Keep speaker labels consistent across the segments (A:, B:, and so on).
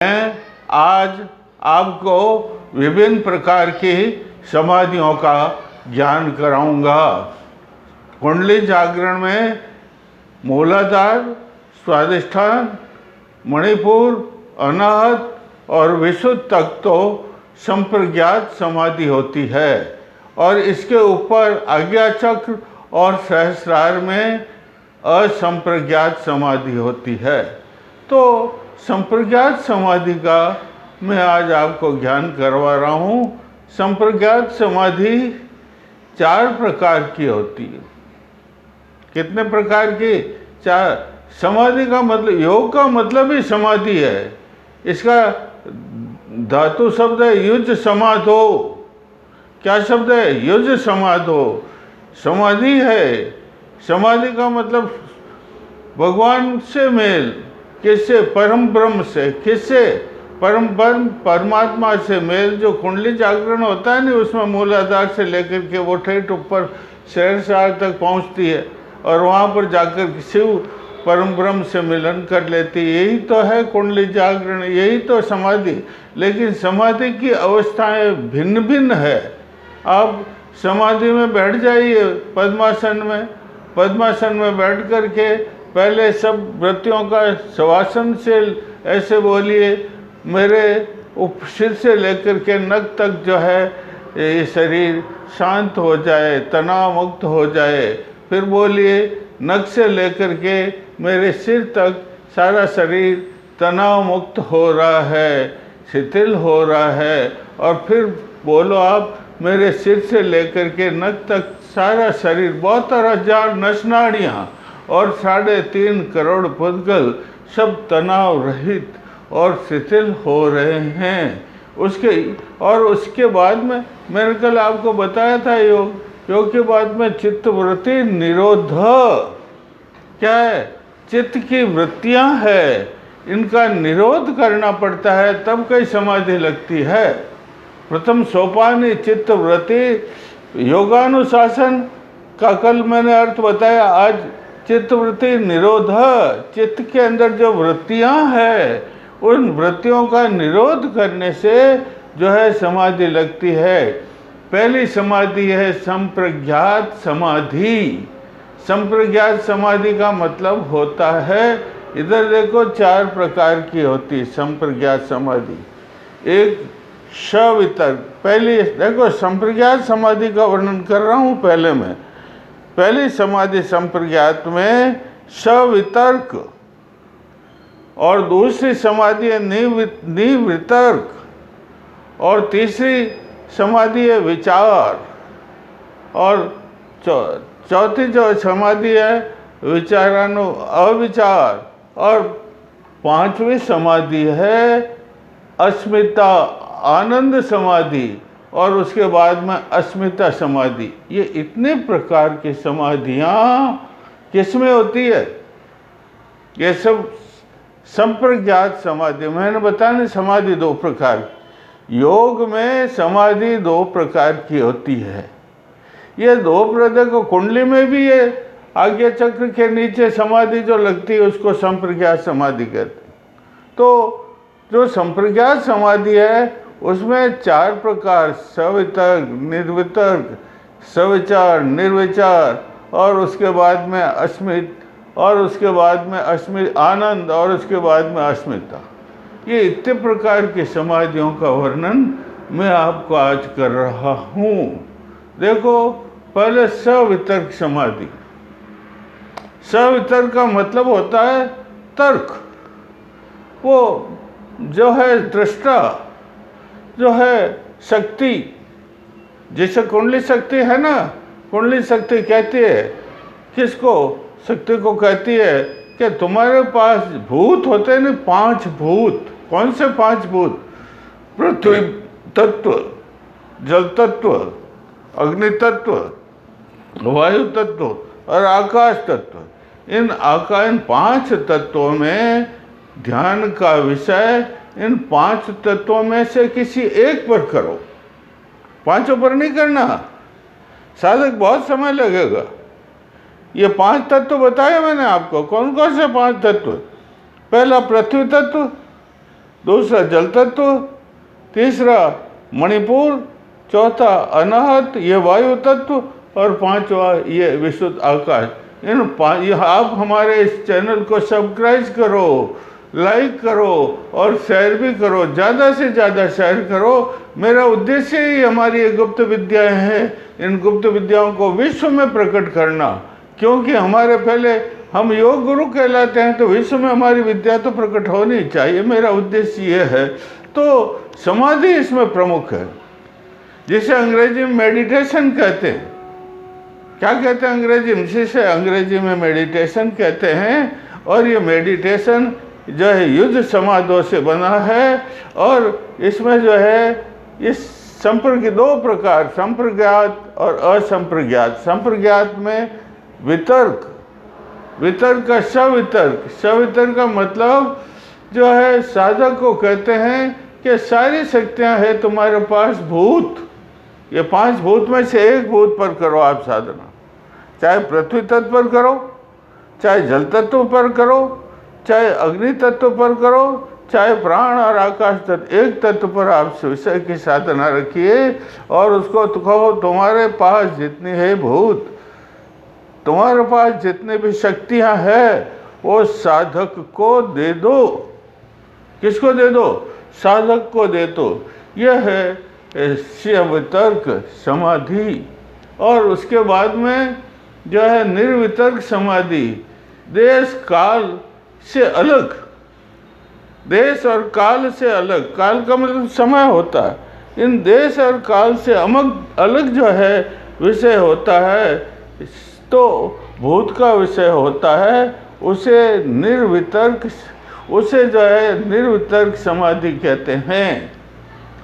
A: मैं आज आपको विभिन्न प्रकार की समाधियों का ज्ञान कराऊंगा। कुंडली जागरण में मूलाधार, स्वाधिष्ठान, मणिपुर, अनाहत और विशुद्ध तक तो संप्रज्ञात समाधि होती है और इसके ऊपर आज्ञा चक्र और सहस्रार में असंप्रज्ञात समाधि होती है। तो संप्रज्ञात समाधि का मैं आज आपको ज्ञान करवा रहा हूँ। संप्रज्ञात समाधि 4 प्रकार की होती है। कितने प्रकार की? 4। समाधि का मतलब, योग का मतलब ही समाधि है। इसका धातु शब्द है युज समाधो। क्या शब्द है? युज समाधो। समाधि है। समाधि का मतलब भगवान से मेल। किससे? परम ब्रह्म से। किससे? परम ब्रह्म परमात्मा से मेल। जो कुंडली जागरण होता है ना, उसमें मूलाधार से लेकर के वो ठेठ ऊपर सहस्रार तक पहुंचती है और वहाँ पर जाकर शिव परम ब्रह्म से मिलन कर लेती है। यही तो है कुंडली जागरण, यही तो समाधि। लेकिन समाधि की अवस्थाएं भिन्न भिन्न है। आप समाधि में बैठ जाइए पद्मासन में। पद्मासन में बैठ कर के पहले सब वृत्तियों का शवासन से ऐसे बोलिए, मेरे सिर से लेकर के नख तक जो है ये शरीर शांत हो जाए, तनाव मुक्त हो जाए। फिर बोलिए, नख से लेकर के मेरे सिर तक सारा शरीर तनाव मुक्त हो रहा है, शिथिल हो रहा है। और फिर बोलो आप, मेरे सिर से लेकर के नख तक सारा शरीर, 72,000 नसनाड़ियाँ और 3.5 करोड़ पुद्गल सब तनाव रहित और शिथिल हो रहे हैं। उसके बाद में मैंने कल आपको बताया था, योग के बाद में चित्तवृत्ति निरोध। क्या है? चित्त की वृत्तियां है, इनका निरोध करना पड़ता है, तब कई समाधि लगती है। प्रथम सोपान ही चित्तवृत्ति। योगानुशासन का कल मैंने अर्थ बताया। आज चित्तवृत्ति निरोध। चित्त के अंदर जो वृत्तियां हैं, उन वृत्तियों का निरोध करने से जो है समाधि लगती है। पहली समाधि है संप्रज्ञात समाधि। संप्रज्ञात समाधि का मतलब होता है, इधर देखो 4 प्रकार की होती है संप्रज्ञात समाधि। एक सवितर्क। पहली देखो, संप्रज्ञात समाधि का वर्णन कर रहा हूँ पहले मैं। पहली समाधि संप्रज्ञात में सवितर्क और दूसरी समाधि है निवितर्क और तीसरी समाधि है विचार और चौथी जो समाधि है अविचार और 5वीं समाधि है अस्मिता आनंद समाधि और उसके बाद में अस्मिता समाधि। ये इतने प्रकार की समाधियां किसमें होती है? ये सब संप्रज्ञात समाधि। मैंने बताया ना, समाधि 2 प्रकार। योग में समाधि 2 प्रकार की होती है। ये 2 प्रकार को कुंडली में भी ये आज्ञा चक्र के नीचे समाधि जो लगती है उसको संप्रज्ञात समाधि कहते हैं। तो जो संप्रज्ञात समाधि है उसमें 4 प्रकार, सवितर्क, निर्वितर्क, सविचार, निर्विचार और उसके बाद में अस्मित और उसके बाद में अस्मित आनंद और उसके बाद में अस्मिता। ये इतने प्रकार की समाधियों का वर्णन मैं आपको आज कर रहा हूँ। देखो, पहले सवितर्क समाधि। सवितर्क का मतलब होता है तर्क। वो जो है दृष्टा, जो है शक्ति, जैसे कुंडली शक्ति है ना, कुंडली शक्ति कहती है किसको? शक्ति को कहती है कि तुम्हारे पास भूत होते हैं ना, 5 भूत। कौन से 5 भूत? पृथ्वी तत्व, जल तत्व, अग्नि तत्व, वायु तत्व और आकाश तत्व। इन 5 तत्वों में ध्यान का विषय इन 5 तत्वों में से किसी एक पर करो। 5 पर नहीं करना, साधक बहुत समय लगेगा। ये 5 तत्व बताए मैंने आपको। कौन कौन से 5 तत्व? पहला पृथ्वी तत्व, दूसरा जल तत्व, तीसरा मणिपुर, चौथा अनाहत ये वायु तत्व, और पांचवा ये विशुद्ध आकाश। आप हमारे इस चैनल को सब्सक्राइब करो, लाइक करो और शेयर भी करो, ज़्यादा से ज़्यादा शेयर करो। मेरा उद्देश्य ही हमारी ये गुप्त विद्याएँ हैं, इन गुप्त विद्याओं को विश्व में प्रकट करना, क्योंकि हमारे पहले हम योग गुरु कहलाते हैं, तो विश्व में हमारी विद्या तो प्रकट होनी चाहिए। मेरा उद्देश्य ये है। तो समाधि इसमें प्रमुख है, जिसे अंग्रेजी में मेडिटेशन कहते हैं। क्या कहते हैं अंग्रेजी में? जिसे अंग्रेजी में मेडिटेशन कहते हैं। और ये मेडिटेशन जो है युद्ध समाधों से बना है, और इसमें जो है इस दो प्रकार, संप्रज्ञात और असंप्रज्ञात। संप्रज्ञात में वितर्क का सवितर्क का मतलब जो है साधक को कहते हैं कि सारी शक्तियां हैं तुम्हारे पास। भूत, ये 5 भूत में से एक भूत पर करो आप साधना, चाहे पृथ्वी तत्व पर करो, चाहे जल तत्व पर करो, चाहे अग्नि तत्व पर करो, चाहे प्राण और आकाश तत्व, एक तत्व पर आप विषय की साधना रखिए। और उसको तो कहो तुम्हारे पास जितनी है भूत, तुम्हारे पास जितनी भी शक्तियां हैं, वो साधक को दे दो। किसको दे दो? साधक को दे दो। यह है वितर्क समाधि। और उसके बाद में जो है निर्वितर्क समाधि, देश काल से अलग, देश और काल से अलग। काल का मतलब समय होता है। इन देश और काल से अलग जो है विषय होता है, तो भूत का विषय होता है, उसे जो है निर्वितर्क समाधि कहते हैं।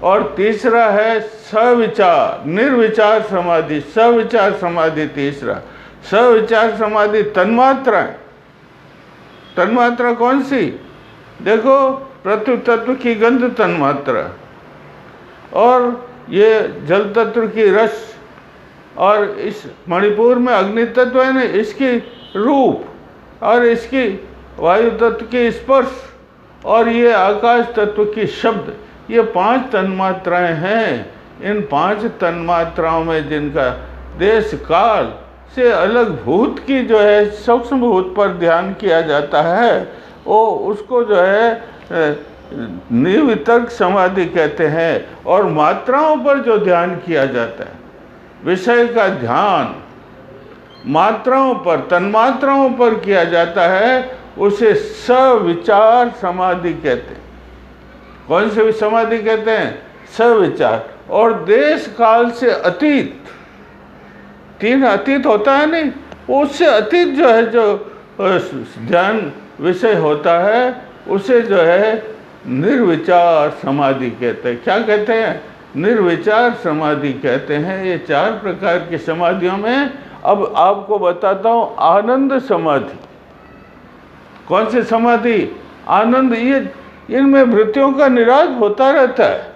A: और तीसरा है सविचार, निर्विचार समाधि, सविचार समाधि तीसरा। सविचार समाधि तन्मात्रा कौन सी? देखो, पृथ्वी तत्व की गंध तन्मात्रा, और ये जल तत्व की रस, और इस मणिपुर में अग्नि तत्व है ना, इसकी रूप, और इसकी वायु तत्व की स्पर्श, और ये आकाश तत्व की शब्द। ये 5 तन्मात्राएं हैं। इन 5 तन्मात्राओं में जिनका देश काल से अलग भूत की जो है सूक्ष्म भूत पर ध्यान किया जाता है, वो उसको जो है निर्वितर्क समाधि कहते हैं। और मात्राओं पर जो ध्यान किया जाता है, विषय का ध्यान मात्राओं पर, तन्मात्राओं पर किया जाता है, उसे सविचार समाधि कहते हैं। कौन सी समाधि कहते हैं? सविचार। और देश काल से अतीत, 3 अतीत होता है नहीं, उससे अतीत जो है, जो ध्यान विषय होता है, उसे जो है निर्विचार समाधि कहते हैं। क्या कहते हैं? निर्विचार समाधि कहते हैं। ये 4 प्रकार की समाधियों में अब आपको बताता हूँ आनंद समाधि। कौन सी समाधि? आनंद। ये इनमें वृत्तियों का निराश होता रहता है।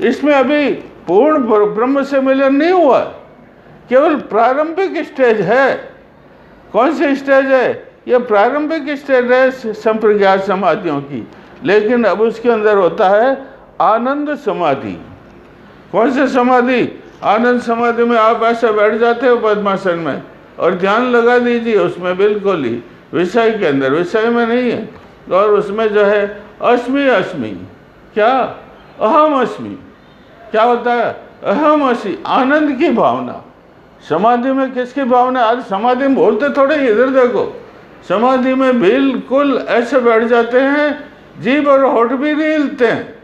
A: इसमें अभी पूर्ण ब्रह्म से मिलन नहीं हुआ, केवल प्रारंभिक स्टेज है। कौन सी स्टेज है? ये प्रारंभिक स्टेज है संप्रज्ञात समाधियों की। लेकिन अब उसके अंदर होता है आनंद समाधि। कौन सी समाधि? आनंद समाधि में आप ऐसे बैठ जाते हो पद्मासन में, और ध्यान लगा दीजिए उसमें, बिल्कुल ही विषय के अंदर, विषय में नहीं है। और उसमें जो है अस्मि अस्मि, क्या? अहम अस्मि। क्या होता है? अहम अस्मि, आनंद की भावना। समाधि में किसकी भावना? आज समाधि में बोलते थोड़े, इधर देखो, समाधि में बिल्कुल ऐसे बैठ जाते हैं, जीभ और होठ भी नहीं हिलते हैं।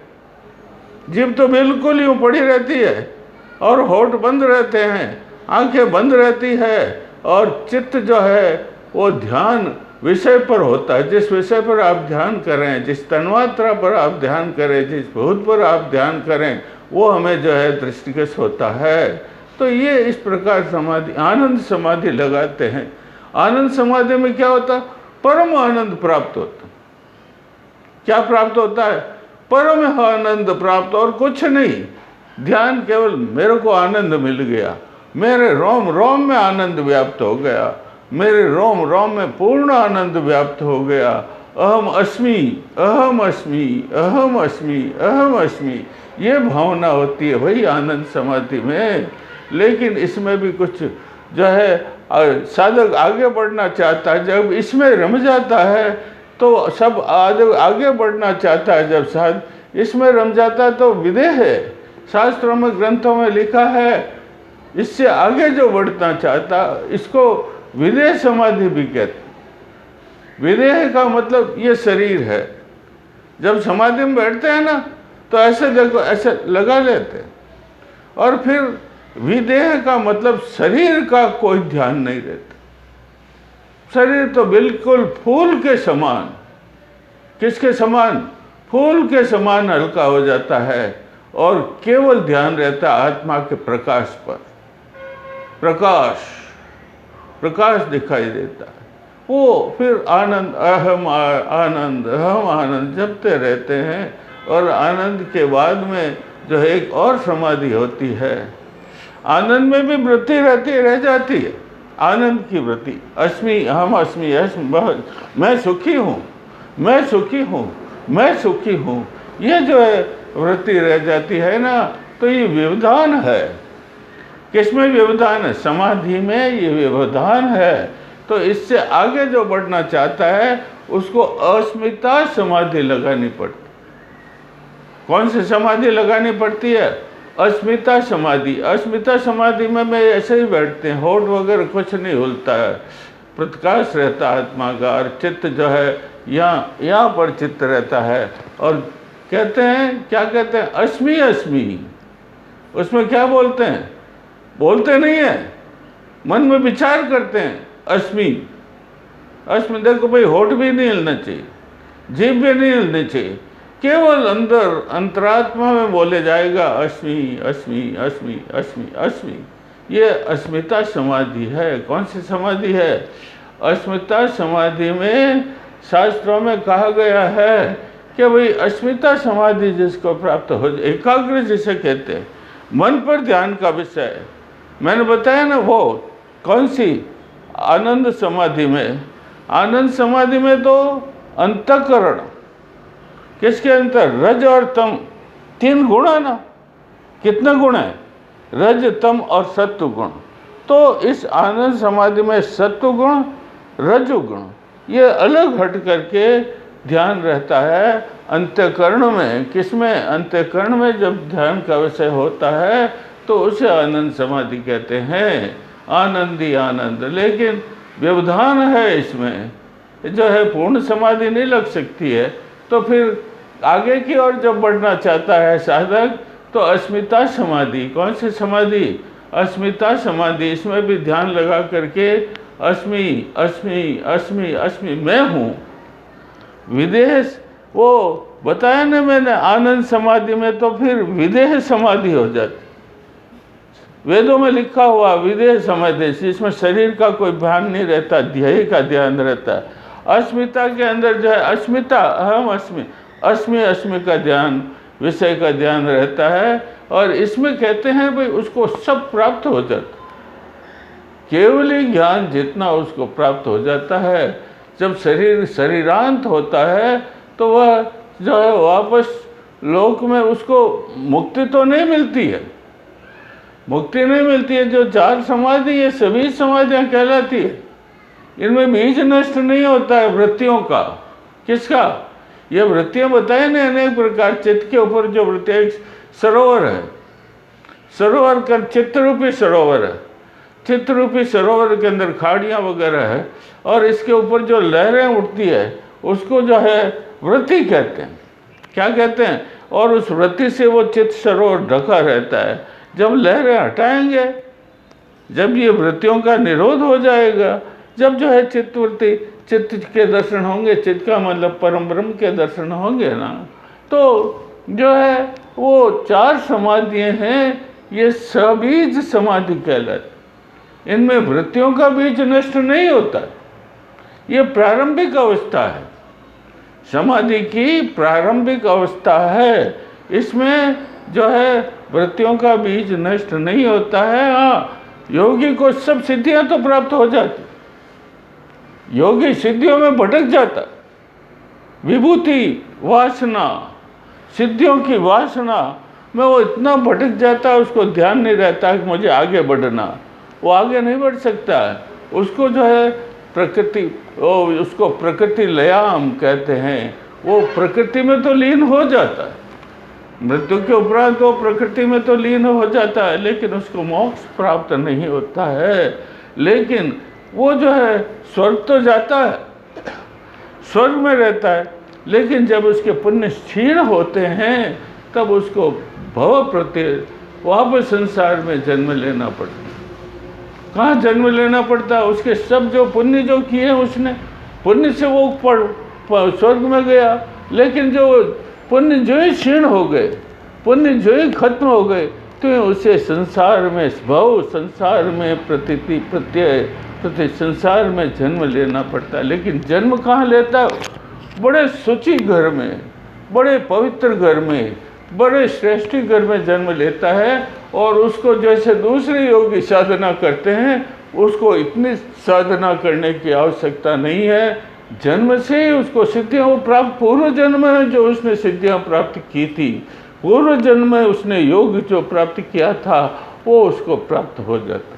A: जीभ तो बिल्कुल यूँ पड़ी रहती है, और होठ बंद रहते हैं, आंखें बंद रहती है, और चित्त जो है वो ध्यान विषय पर होता है। जिस विषय पर आप ध्यान करें, जिस तन्मात्रा पर आप ध्यान करें, जिस भूत पर आप ध्यान करें, वो हमें जो है दृष्टिगत होता है। तो ये इस प्रकार समाधि, आनंद समाधि लगाते हैं। आनंद समाधि में क्या होता? परम आनंद प्राप्त होता। क्या प्राप्त होता है? परम आनंद प्राप्त, और कुछ नहीं। ध्यान केवल मेरे को आनंद मिल गया, मेरे रोम रोम में आनंद व्याप्त हो गया, मेरे रोम रोम में पूर्ण आनंद व्याप्त हो गया, अहम अस्मि, अहम अस्मि, अहम अस्मि, अहम अस्मि, ये भावना होती है भाई आनंद समाधि में। लेकिन इसमें भी कुछ जो है साधक आगे बढ़ना चाहता है, जब इसमें रम जाता है तो सब आगे बढ़ना चाहता है, जब साध इसमें रम जाता है तो विदेह है। शास्त्रों में ग्रंथों में लिखा है इससे आगे जो बढ़ना चाहता इसको विदेह समाधि भी कहते। विदेह का मतलब ये शरीर है। जब समाधि में बैठते हैं ना तो ऐसे देखो, ऐसे लगा लेते हैं, और फिर विदेह का मतलब शरीर का कोई ध्यान नहीं रहता। शरीर तो बिल्कुल फूल के समान, किसके समान? फूल के समान हल्का हो जाता है और केवल ध्यान रहता है आत्मा के प्रकाश पर। प्रकाश प्रकाश दिखाई देता है, वो फिर आनंद, अहम आनंद, अहम आनंद जपते रहते हैं। और आनंद के बाद में जो है एक और समाधि होती है। आनंद में भी वृत्ति रह जाती है, आनंद की वृत्ति। अस्मि, अहम अस्मि, मैं सुखी हूँ, मैं सुखी हूँ, मैं सुखी हूँ, ये जो है वृत्ति रह जाती है ना, तो ये व्यवधान है। किसमें व्यवधान है? समाधि में ये व्यवधान है। तो इससे आगे जो बढ़ना चाहता है उसको अस्मिता समाधि लगानी पड़ती। कौन सी समाधि लगानी पड़ती है? अस्मिता समाधि। अस्मिता समाधि में मैं ऐसे ही बैठते हैं, होठ वगैरह कुछ नहीं हिलता है, प्रकाश रहता है आत्मा का, और चित्त जो है यहाँ पर चित्त रहता है। और कहते हैं, क्या कहते हैं? अस्मि अस्मि। उसमें क्या बोलते हैं? बोलते नहीं है, मन में विचार करते हैं। अस्मि अस्मि, देखो भाई, होठ भी नहीं हिलना चाहिए, जीभ भी नहीं हिलनी चाहिए, केवल अंदर अंतरात्मा में बोले जाएगा अस्मि अस्मि अस्मि अस्मि अस्मि। ये अस्मिता समाधि है। कौन सी समाधि है? अस्मिता समाधि में शास्त्रों में कहा गया है कि भाई अस्मिता समाधि जिसको प्राप्त हो, एकाग्र जिसे कहते हैं, मन पर ध्यान का विषय मैंने बताया ना, वो कौन सी? आनंद समाधि में। आनंद समाधि में तो अंतःकरण, किसके अंतर? रज और तम, तीन गुण है ना। कितने गुण है? रज, तम और सत्व गुण। तो इस आनंद समाधि में सत्व गुण, रजोगुण, ये अलग हट करके ध्यान रहता है अंतःकरण में। किसमें? अंतःकरण में जब ध्यान का विषय होता है तो उसे आनंद समाधि कहते हैं। आनंदी आनंद। लेकिन व्यवधान है इसमें, जो है पूर्ण समाधि नहीं लग सकती है। तो फिर आगे की ओर जब बढ़ना चाहता है साधक तो अस्मिता समाधि। कौन सी समाधि? अस्मिता समाधि। इसमें भी ध्यान लगा करके अस्मि अस्मि अस्मि अस्मि, मैं हूँ। विदेह, वो बताया ना मैंने, आनंद समाधि में तो फिर विदेह समाधि हो जाती। वेदों में लिखा हुआ विदेह समाधि, जिसमें शरीर का कोई ध्यान नहीं रहता, ध्येय का ध्यान रहता है। अस्मिता के अंदर जो है अस्मिता, अहम अस्मि, अस्मि अस्मि का ध्यान, विषय का ध्यान रहता है। और इसमें कहते हैं भाई उसको सब प्राप्त हो जाता, केवली ज्ञान जितना उसको प्राप्त हो जाता है। जब शरीरांत होता है तो वह जो है वापस लोक में उसको मुक्ति तो नहीं मिलती है, मुक्ति नहीं मिलती है। जो चार समाधि, ये सभी समाधियाँ कहलाती है। इनमें बीज नष्ट नहीं होता है वृत्तियों का। किसका? ये वृत्तियाँ बताए ना अनेक प्रकार। चित्त के ऊपर जो वृत्ति, एक सरोवर है, सरोवर का चित्त रूपी सरोवर है। चित्त रूपी सरोवर के अंदर खाड़ियाँ वगैरह है, और इसके ऊपर जो लहरें उठती है उसको जो है वृत्ति कहते हैं। क्या कहते हैं? और उस वृत्ति से वो चित्त सरोवर ढका रहता है। जब लहरें हटाएंगे, जब ये वृत्तियों का निरोध हो जाएगा, जब जो है चित्तवृत्ति, चित्त के दर्शन होंगे, चित्त का मतलब परम ब्रह्म के दर्शन होंगे ना, तो जो है वो चार समाधियाँ हैं, ये सबीज समाधि कहलाती। इनमें वृत्तियों का बीज नष्ट नहीं होता। ये प्रारंभिक अवस्था है, समाधि की प्रारंभिक अवस्था है। इसमें जो है वृत्तियों का बीज नष्ट नहीं होता है। हाँ, योगी को सब सिद्धियां तो प्राप्त हो जाती, योगी सिद्धियों में भटक जाता, विभूति वासना, सिद्धियों की वासना में वो इतना भटक जाता है, उसको ध्यान नहीं रहता कि मुझे आगे बढ़ना। वो आगे नहीं बढ़ सकता है। उसको जो है प्रकृति, उसको प्रकृति लयाम कहते हैं। वो प्रकृति में तो लीन हो जाता है, मृत्यु के उपरांत वो प्रकृति में तो लीन हो जाता है, लेकिन उसको मोक्ष प्राप्त नहीं होता है। लेकिन वो जो है स्वर्ग तो जाता है, स्वर्ग में रहता है, लेकिन जब उसके पुण्य क्षीण होते हैं तब उसको भव प्रति वापस संसार में जन्म लेना पड़ता है। कहाँ जन्म लेना पड़ता है? उसके सब जो पुण्य जो किए उसने, पुण्य से वो स्वर्ग में गया, लेकिन जो पुण्य जो ही क्षीण हो गए, पुण्य जो ही खत्म हो गए, तो उसे संसार में भव, संसार में प्रति संसार में जन्म लेना पड़ता है। लेकिन जन्म कहाँ लेता है? बड़े सुचि घर में, बड़े पवित्र घर में, बड़े श्रेष्ठी घर में जन्म लेता है। और उसको जैसे दूसरे योगी साधना करते हैं, उसको इतनी साधना करने की आवश्यकता नहीं है। जन्म से ही उसको सिद्धियाँ प्राप्त, पूर्व जन्म में जो उसने सिद्धियाँ प्राप्त की थी, पूर्व जन्म में उसने योग जो प्राप्त किया था, वो उसको प्राप्त हो जाता।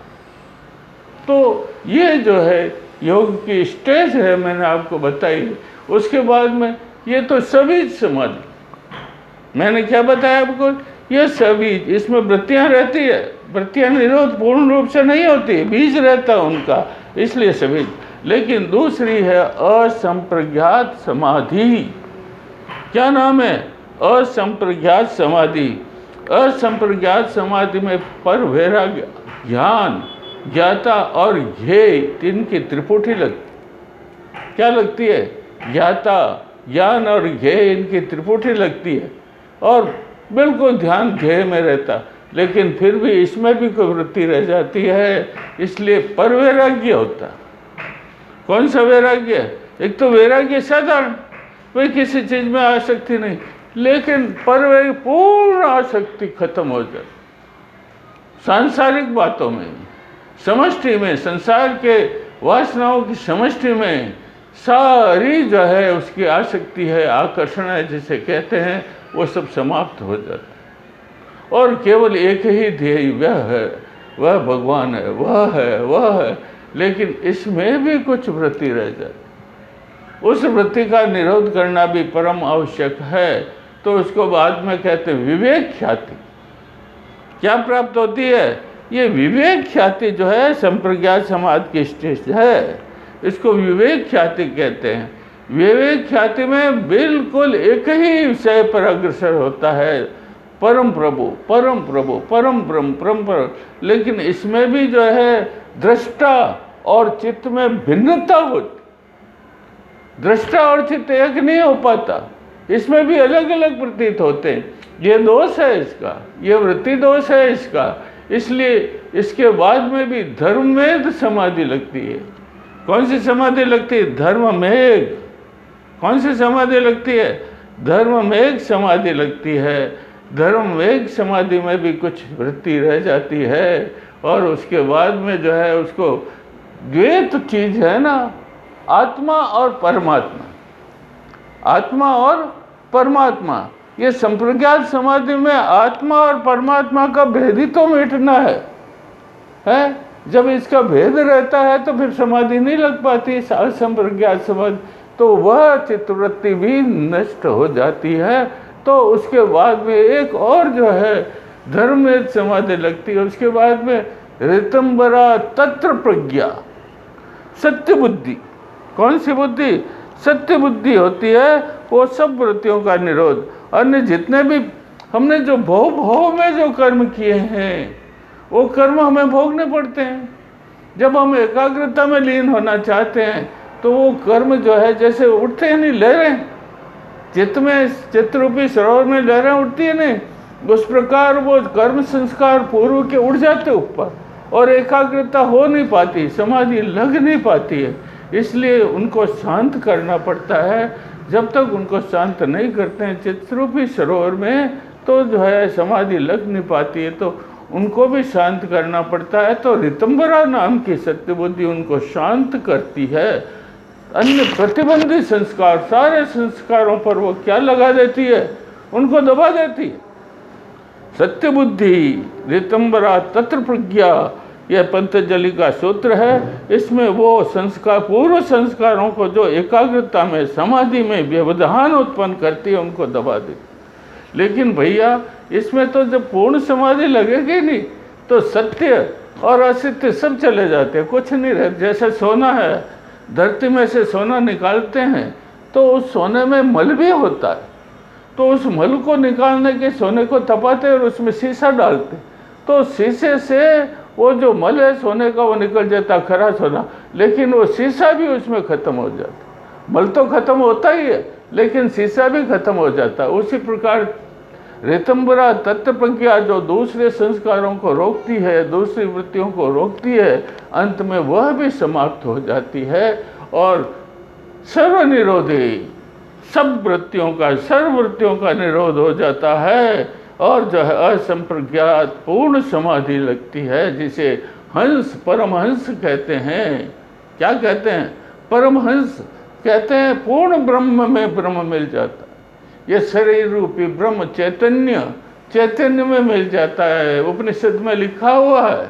A: तो ये जो है योग की स्टेज है, मैंने आपको बताई। उसके बाद में ये तो सभी समाधि, मैंने क्या बताया आपको, ये सभी, इसमें वृत्तियाँ रहती है, वृत्तियाँ निरोध पूर्ण रूप से नहीं होती, बीज रहता है उनका, इसलिए सभी। लेकिन दूसरी है असंप्रज्ञात समाधि। क्या नाम है? असंप्रज्ञात समाधि। असंप्रज्ञात समाधि में पर वैराग्य, ज्ञान, ज्ञाता और ध्येय, तीन की त्रिपुटी लगती। क्या लगती है? ज्ञाता, ज्ञान और ध्येय, इनकी त्रिपुटी लगती है। और बिल्कुल ध्यान ध्येय में रहता, लेकिन फिर भी इसमें भी कोई वृत्ति रह जाती है, इसलिए पर वैराग्य होता। कौन सा वैराग्य? एक तो वैराग्य साधारण, कोई किसी चीज़ में आसक्ति नहीं, लेकिन पर वैराग्य पूर्ण आसक्ति खत्म हो जाती सांसारिक बातों में, समष्टि में, संसार के वासनाओं की समष्टि में सारी जो है उसकी आसक्ति है, आकर्षण है जिसे कहते हैं, वो सब समाप्त हो जाता है। और केवल एक ही ध्येय, वह है, वह भगवान है, वह है, वह है। लेकिन इसमें भी कुछ वृत्ति रह जाती, उस वृत्ति का निरोध करना भी परम आवश्यक है। तो उसको बाद में कहते हैं विवेक ख्याति। क्या प्राप्त होती है? ये विवेक ख्याति जो है संप्रज्ञात समाधि की स्टेज है, इसको विवेक ख्याति कहते हैं। विवेक ख्याति में बिल्कुल एक ही विषय पर अग्रसर होता है, परम प्रभु, परम प्रभु, परम ब्रह्म, परम परम। लेकिन इसमें भी जो है दृष्टा और चित्त में भिन्नता होती, दृष्टा और चित्त एक नहीं हो पाता, इसमें भी अलग अलग प्रतीत होते हैं। ये दोष है इसका, ये वृत्ति दोष है इसका। इसलिए इसके बाद में भी धर्ममेध समाधि लगती है। कौन सी समाधि लगती है? धर्ममेघ। कौन सी समाधि लगती है? धर्ममेघ समाधि लगती है। धर्ममेघ समाधि में भी कुछ वृत्ति रह जाती है, और उसके बाद में जो है उसको द्वैत चीज है ना, आत्मा और परमात्मा, आत्मा और परमात्मा। ये संप्रज्ञात समाधि में आत्मा और परमात्मा का भेद ही तो मिटना है? जब इसका भेद रहता है तो फिर समाधि नहीं लग पाती, संप्रज्ञात समाधि, तो वह चित्तवृत्ति भी नष्ट हो जाती है। तो उसके बाद में एक और जो है धर्ममेध समाधि लगती है। उसके बाद में ऋतंबरा तत्र प्रज्ञा, सत्य बुद्धि। कौन सी बुद्धि? सत्य बुद्धि होती है। वो सब वृत्तियों का निरोध। अन्य जितने भी हमने जो भोग में जो कर्म किए हैं, वो कर्म हमें भोगने पड़ते हैं। जब हम एकाग्रता में लीन होना चाहते हैं तो वो कर्म जो है, जैसे उठते हैं नहीं लहरें, चित्त में, चित्तरूपी सरोवर में लहरें उठती है नहीं, उस प्रकार वो कर्म संस्कार पूर्व के उड़ जाते ऊपर, और एकाग्रता हो नहीं पाती, समाधि लग नहीं पाती है। इसलिए उनको शांत करना पड़ता है। जब तक उनको शांत नहीं करते हैं चित्तरूपी सरोवर में, तो जो है समाधि लग नहीं पाती है, तो उनको भी शांत करना पड़ता है। तो ऋतंबरा नाम की सत्य बुद्धि उनको शांत करती है। अन्य प्रतिबंधित संस्कार, सारे संस्कारों पर वो क्या लगा देती है, उनको दबा देती है। सत्य बुद्धि ऋतंबरा तत्र प्रज्ञा, यह पतंजलि का सूत्र है। इसमें वो संस्कार, पूर्व संस्कारों को जो एकाग्रता में, समाधि में व्यवधान उत्पन्न करती है, उनको दबा देती। लेकिन भैया इसमें तो जब पूर्ण समाधि लगेगी नहीं तो सत्य और असत्य सब चले जाते हैं, कुछ नहीं रहता। जैसे सोना है, धरती में से सोना निकालते हैं तो उस सोने में मल भी होता है, तो उस मल को निकालने के सोने को तपाते और उसमें शीशा डालते, तो शीशे से वो जो मल है सोने का वो निकल जाता, खरा सोना, लेकिन वो शीशा भी उसमें ख़त्म हो जाता। मल तो ख़त्म होता ही है लेकिन शीशा भी ख़त्म हो जाता। उसी प्रकार ऋतंबरा तत्व प्रज्ञा जो दूसरे संस्कारों को रोकती है, दूसरी वृत्तियों को रोकती है, अंत में वह भी समाप्त हो जाती है और सर्वनिरोधी, सब वृत्तियों का, सर्ववृत्तियों का निरोध हो जाता है और जो है असंप्रज्ञात पूर्ण समाधि लगती है, जिसे हंस, परमहंस कहते हैं। क्या कहते हैं? परमहंस कहते हैं पूर्ण ब्रह्म में ब्रह्म मिल जाता है। ये शरीर रूपी ब्रह्म चैतन्य में मिल जाता है। उपनिषद में लिखा हुआ है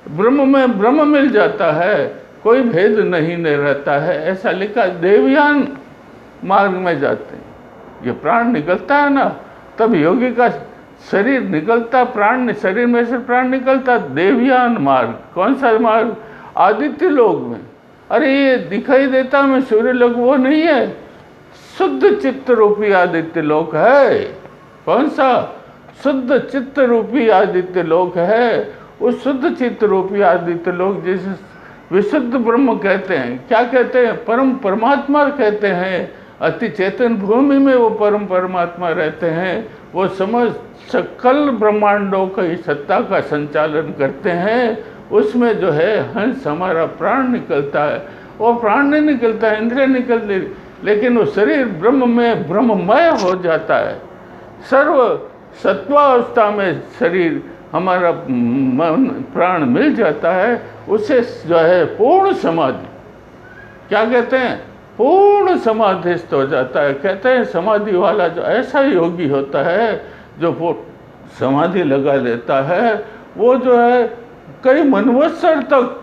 A: ब्रह्म में ब्रह्म मिल जाता है, कोई भेद नहीं रहता है, ऐसा लिखा। देवयान मार्ग में जाते हैं, ये प्राण निकलता है ना, तब योगी का शरीर निकलता, प्राण, शरीर में से प्राण निकलता। देवयान मार्ग, कौन सा मार्ग? आदित्य लोक में। अरे ये दिखाई देता में सूर्य लोक वो नहीं है, शुद्ध चित्त रूपी आदित्य लोक है। कौन सा? शुद्ध चित्त रूपी आदित्य लोक है। उस शुद्ध चित्त रूपी आदित्य लोक जिसे विशुद्ध ब्रह्म कहते हैं, क्या कहते हैं? परम परमात्मा कहते हैं। अति चेतन भूमि में वो परम परमात्मा रहते हैं। वो समस्त सकल ब्रह्मांडों की सत्ता का संचालन करते हैं। उसमें जो है हंस हमारा प्राण निकलता है। वो प्राण नहीं निकलता है, इंद्रिय निकलती, लेकिन वो शरीर ब्रह्म में ब्रह्ममय हो जाता है। सर्व सत्वावस्था में शरीर हमारा मन प्राण मिल जाता है, उसे जो है पूर्ण समाधि, क्या कहते हैं? पूर्ण समाधिस्थ हो जाता है। कहते हैं समाधि वाला जो ऐसा योगी होता है, जो वो समाधि लगा लेता है, वो जो है कई मनवत्सर तक,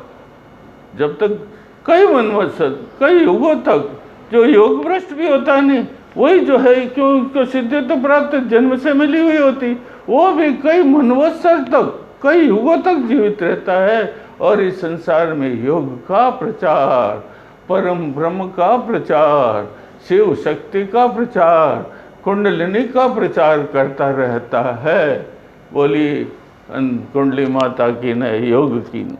A: जब तक कई मनवत्सर, कई युगों तक, जो योग भ्रष्ट भी होता नहीं, वही जो है क्यों उसको सिद्धि तो प्राप्त जन्म से मिली हुई होती, वो भी कई मनवत्सर तक, कई युगों तक जीवित रहता है। और इस संसार में योग का प्रचार, परम ब्रह्म का प्रचार, शिव शक्ति का प्रचार, कुंडलिनी का प्रचार करता रहता है। बोली कुंडली माता की न, योग की न।